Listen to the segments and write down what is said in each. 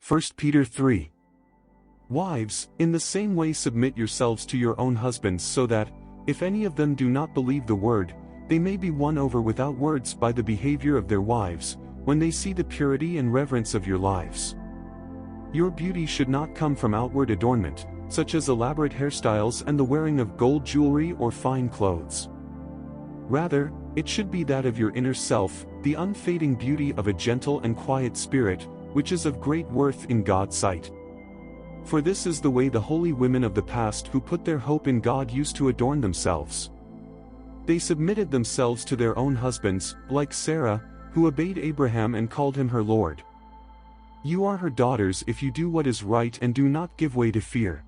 1 Peter 3. Wives, in the same way submit yourselves to your own husbands so that, if any of them do not believe the word, they may be won over without words by the behavior of their wives, when they see the purity and reverence of your lives. Your beauty should not come from outward adornment, such as elaborate hairstyles and the wearing of gold jewelry or fine clothes. Rather, it should be that of your inner self, the unfading beauty of a gentle and quiet spirit, which is of great worth in God's sight. For this is the way the holy women of the past who put their hope in God used to adorn themselves. They submitted themselves to their own husbands, like Sarah, who obeyed Abraham and called him her Lord. You are her daughters if you do what is right and do not give way to fear.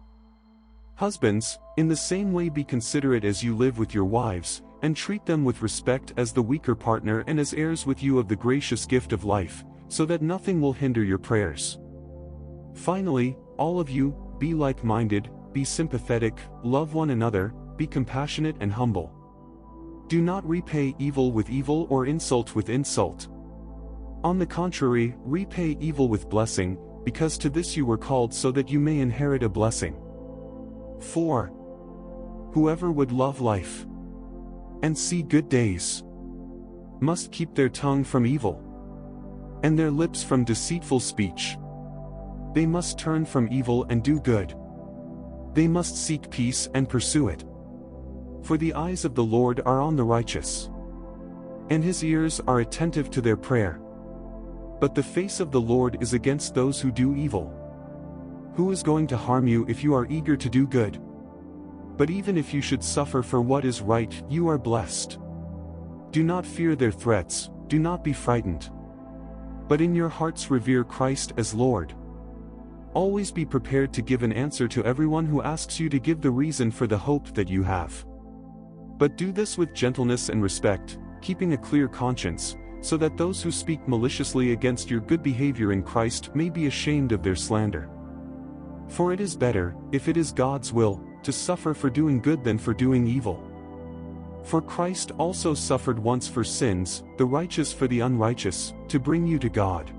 Husbands, in the same way be considerate as you live with your wives, and treat them with respect as the weaker partner and as heirs with you of the gracious gift of life, so that nothing will hinder your prayers. Finally, all of you, be like-minded, be sympathetic, love one another, be compassionate and humble. Do not repay evil with evil or insult with insult. On the contrary, repay evil with blessing, because to this you were called so that you may inherit a blessing. 4. Whoever would love life and see good days must keep their tongue from evil and their lips from deceitful speech. They must turn from evil and do good. They must seek peace and pursue it. For the eyes of the Lord are on the righteous, and his ears are attentive to their prayer. But the face of the Lord is against those who do evil. Who is going to harm you if you are eager to do good? But even if you should suffer for what is right, you are blessed. Do not fear their threats, do not be frightened. But in your hearts revere Christ as Lord. Always be prepared to give an answer to everyone who asks you to give the reason for the hope that you have. But do this with gentleness and respect, keeping a clear conscience, so that those who speak maliciously against your good behavior in Christ may be ashamed of their slander. For it is better, if it is God's will, to suffer for doing good than for doing evil. For Christ also suffered once for sins, the righteous for the unrighteous, to bring you to God.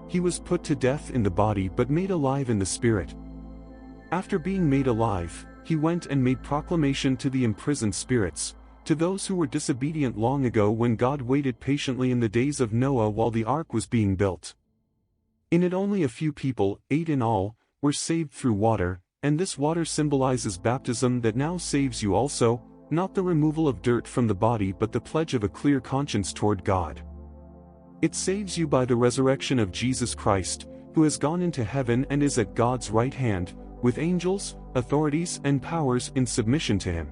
He was put to death in the body but made alive in the spirit. After being made alive, he went and made proclamation to the imprisoned spirits, to those who were disobedient long ago when God waited patiently in the days of Noah while the ark was being built. In it only a few people, 8 in all, were saved through water, and this water symbolizes baptism that now saves you also, not the removal of dirt from the body but the pledge of a clear conscience toward God. It saves you by the resurrection of Jesus Christ, who has gone into heaven and is at God's right hand, with angels, authorities and powers in submission to him.